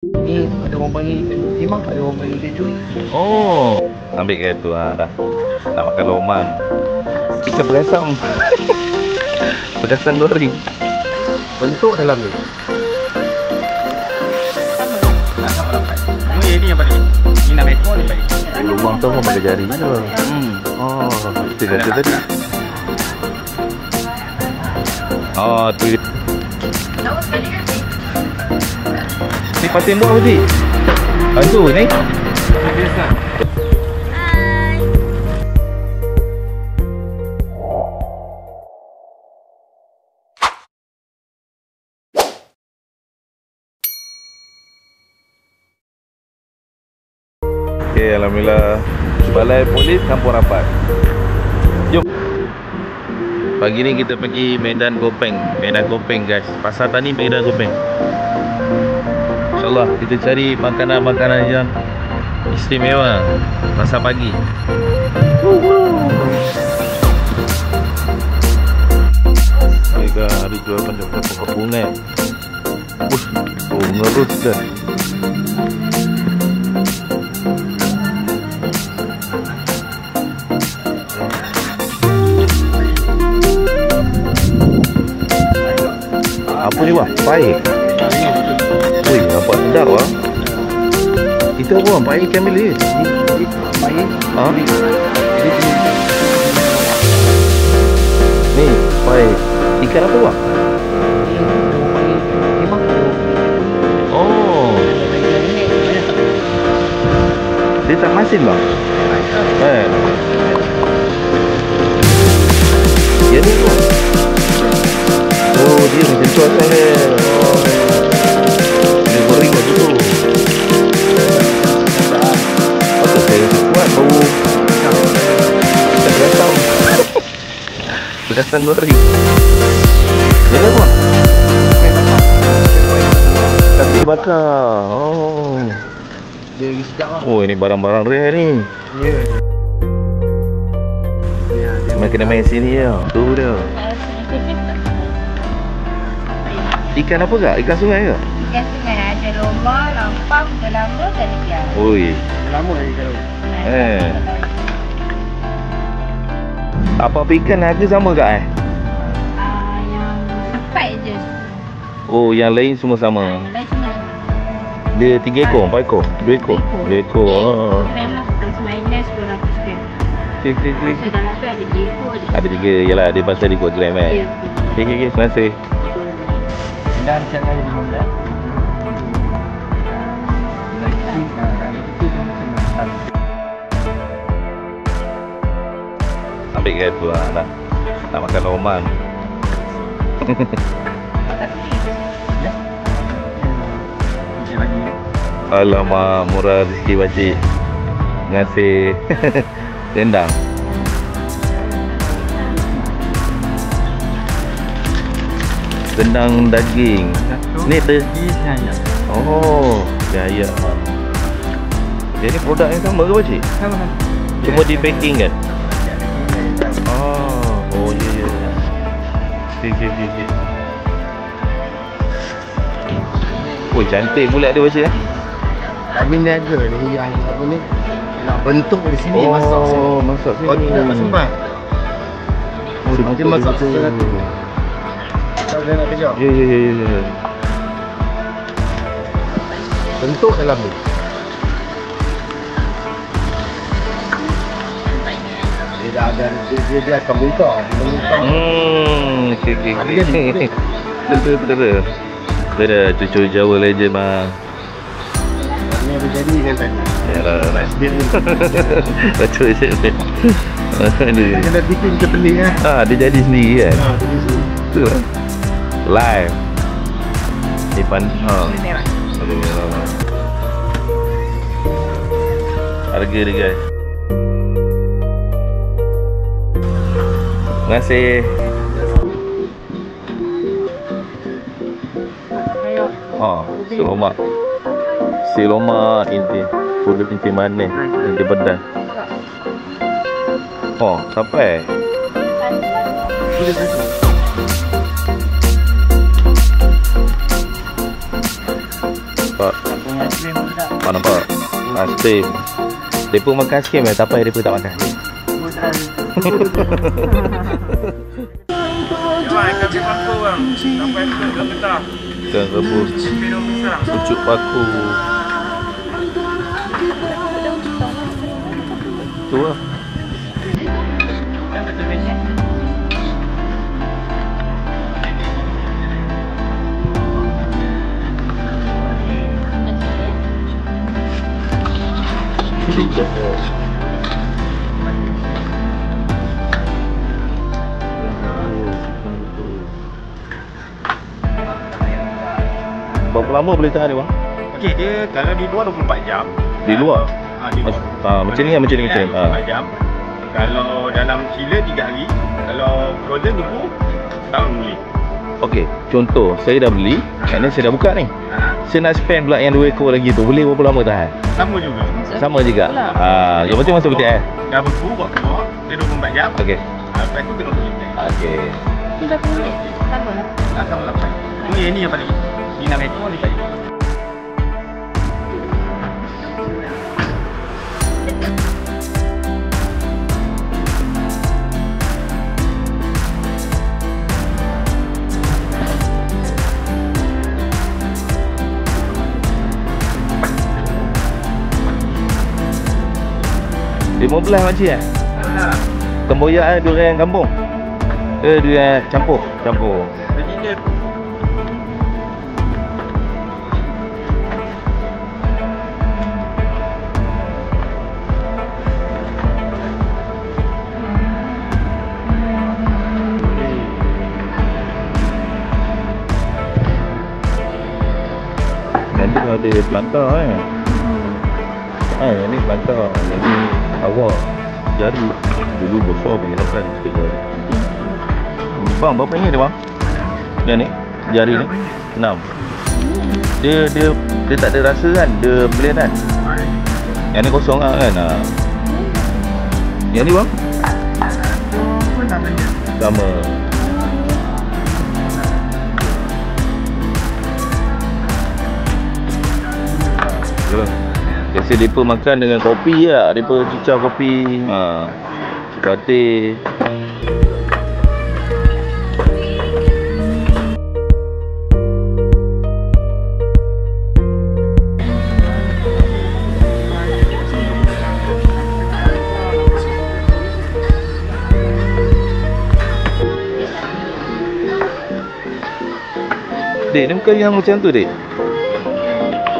Ni ada orang panggil timah, ada orang panggil kecoh. Oh, ambil ke tu dah. Nak makan lomang. Ikan berasam. Berasam goreng. Bentuk dalam ni. Ini yang paling. Ini nama ekor ni paling. Lomang tu pun pakai jari je. Oh, itu kata tadi. Oh, tu. Ni pasir buat apa sih? Bantu ni. Biasa. Okay, alhamdulillah. Balai Polis Kampung Rapat. Jom. Pagi ni kita pergi Medan Kopeng. Medan Kopeng guys. Pasar Tani Medan Kopeng. InsyaAllah kita cari makanan-makanan yang istimewa pasar pagi. Mereka ada jual macam-macam pokok bunga. Oh, ngerus dah. Apa ni bang? Paik. Wih, nampak sedap lah. Itu apa bang? Paik ikan bilis. Paik. Ha? Ni, paik. Ikan apa bang? Ni ada orang panggil timah, ada orang panggil kecoh. Oh, dia tak masin bang? Ya ni bang. Oh, dia macam tu asalnya. Oh, dia goreng macam tu. Patut saya buat bau. Tak berasam. Berasam goreng. Dia apa? Kaki bakar. Oh. Dia lagi sedap lah. Oh, ini barang-barang rare ni. Ya. Main kena main sini ya. Tu dia. Ikan apa kak? Ikan sungai ke? Ikan sungai ada lomba, lampang, gelamba dan ikan. Oi. Lama lagi kalau. Apa ikan harga sama kak Yang empat je. Oh, yang lain semua sama. Lain semua. Dia 3 ekor, 4 ekor, 2 ekor. 2 ekor. Oh. Memang plus minus 200 gram. Klik. So dalam tu ada 3 ekor je. Ada 3, yalah dia pasal dia ikut gram Ya. Okay, terima kasih. Dan jangan di mana. Ambil ke tu lah nak makan lomang. Alamak, murah rezeki wajib. Ngasih rendang. Rendang daging. Ni tu. Oh, ya. Jadi produk yang sama ke pakcik? Sama. Cuma di packing kan? Oh ya. Okey. Oh, cantik pula dia pakcik. Tapi ni ada ni yang apa ni? Nak bentuk di sini masak sini. Oh, masak sini. Oh, tidak simpan. Oh, Dia masak satu. Kalau dia nak kerja. Ya. Bentuk dalam ni. Dia dah ada dia akan buka. Okey. Betul. Betul. Cucu Jawa legend mah. Ini ada jadi kan tadi. Yalah. Dia Betul je. kena bikin kita pelik Dia jadi sendiri kan. jadi sini. Betul lah. Live. Ipan. Harga dia guys. Terima kasih. Si Roma inti. Kulit inti manis. Inti pedas. Oh, sampai. Pak. Oh, nampak? Steam. Mereka makan skim ya, tapi mereka tak makan. Ikan rebus, pucuk paku. Tu lah. Berapa lama boleh tahan ni bang? Okey, dia kalau di luar 24 jam. Di luar? Di luar. Macam ni kan, macam ni. 24 jam. Kalau dalam chiller 3 hari. Kalau frozen tunggu tahun boleh. Okey, contoh saya dah beli, and then saya dah buka ni. Saya nak spend pula yang 2 ekor lagi tu. Boleh berapa lama tahan? Sama juga. Sama juga. Yang penting masa betul Dah beku buat keluar, dia 24 jam. Okey. Lepas tu kena tutup. Okey. Sudah boleh. Sama lah. Sama lah. Ini yang paling. Ini 6 ekor ni paling. RM15 makcik eh? Tempoyak durian kampung? Durian campur? Campur. Nanti ada pelantar ni pelantar. Jadi awak jari dulu besar punya sampai sikit jari. Bang, berapa ringgit dia bang? Yang ni, jari ni 6. Dia tak ada rasa kan, dia blend kan. Yang ni kosong lah kan. Yang ni bang? Sama. Biasa mereka makan dengan kopi lah. Mereka cicah kopi. Satay. Dek, ni bukan yang macam tu dek?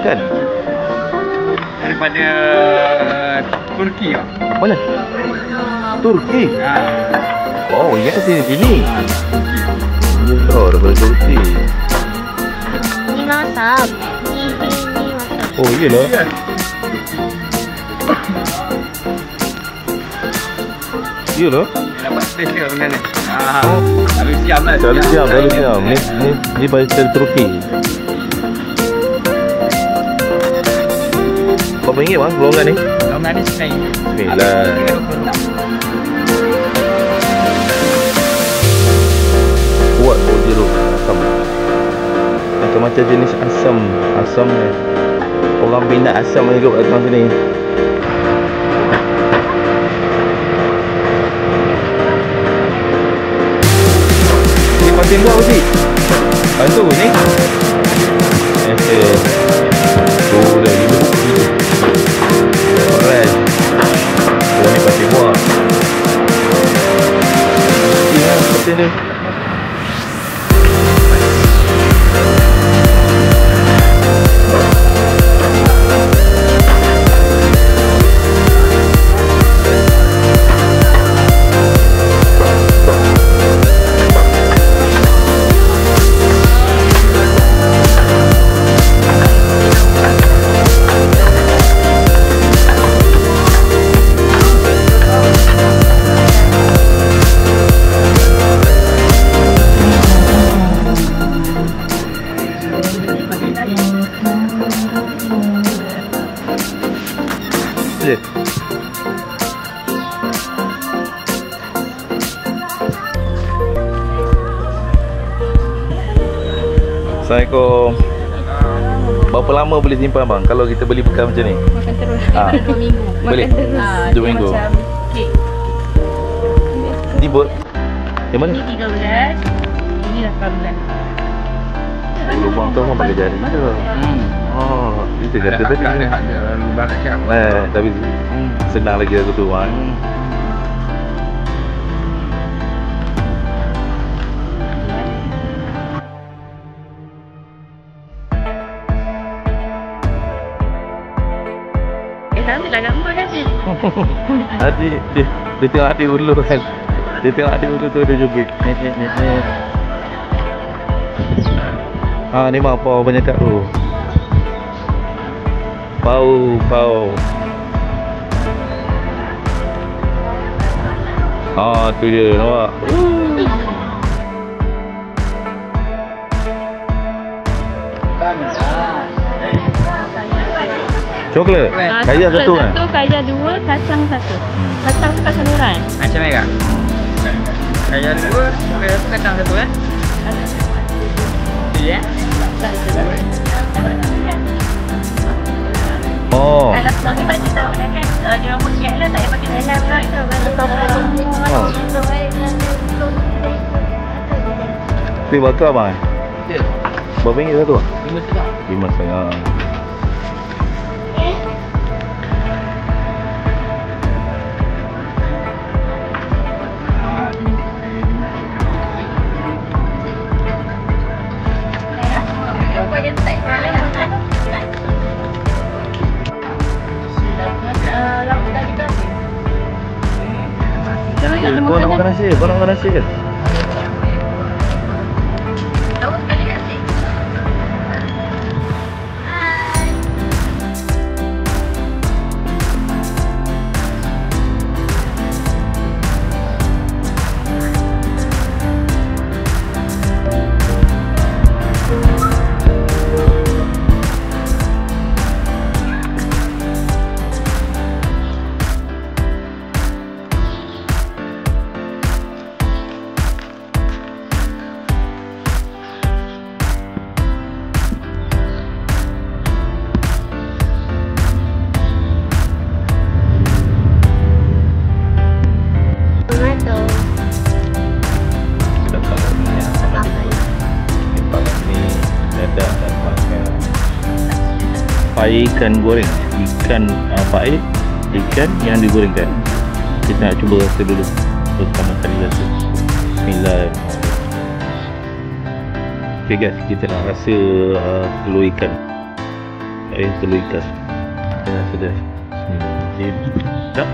Kan? Daripada Turki lah. Mana? Turki? Oh, ingat sini. Oh, daripada Turki. Ini masak. Ini masak. Oh, iyalah. Iyalah. Dapat space ke benda ni. Selalu siam lah. Selalu siam. Ni dari Turki. Berapa ringgit bang golongan ni? Golongan ni RM9. Kuat bau jeruk asam. Macam-macam jenis asam. Asam ni. Orang minat asam hidup kat tempat sini. Ni pasien buat apa sih? Bantu ni. Okay. Oh, dah hidup. Alright. Oh, ni pasien buat. Ya, pasien ni. Assalamualaikum. Berapa lama boleh simpan bang kalau kita beli bekal macam ni? Makan terus. Ah. Daripada 2 minggu. Boleh? Makan terus. 2 minggu. Dia macam kek. Ni buat yang mana? Ini 13. Ini 18. Lubang tu pun pakai jari je. Oh, itu kata tadi. Ada lubang kat. Tapi senang lagi aku tu bang. Cantik lah gambar kan sih. Adik dia tengok adik ulu kan. Dia tengok adik ulu tu dia joget. Ni mak pau banyak kat tu. Pau. Tu dia nampak. Coklat. Kaya satu kan? Satu, kaya 2, kacang 1. Kacang tu kacang merah. Macam merah. Kaya 2, kaya tu kacang 1 kan? Ya. Oh. Kalau bagi baju tahu kan, dia orang pakai lah, tak payah pakai dalam lah. Tapi bakar bang? Ya. Berapa ringgit satu? 5 setengah. 5.5. Kau nak makan nasi? Kau nak makan nasi ke? Pai ikan goreng, ikan pai, ikan yang digorengkan. Kita nak cuba rasa dulu pertama kali rasa. Bismillahirrahmanirrahim. Okay guys, kita nak rasa telur ikan. Telur ikan. Kita rasa dah. Sedap.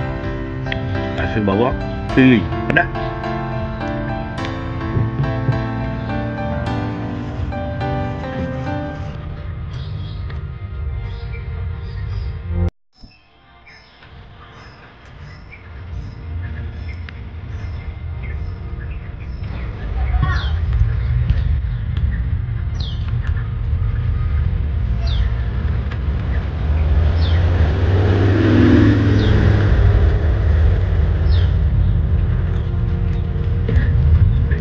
Rasa bawang, teri, pedas.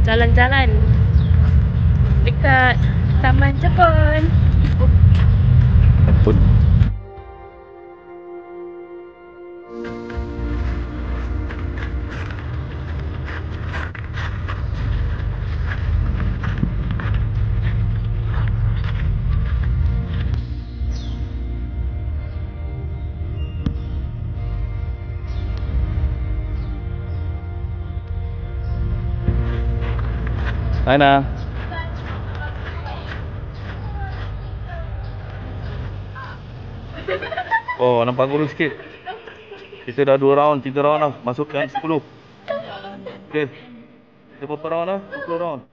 Jalan-jalan dekat Taman Jepun. Ampun. Aina. Oh, nampak kurus sikit. Kita dah 2 round, 3 round dah. Masukkan 10. Okey. Kita berapa round dah? 20 round.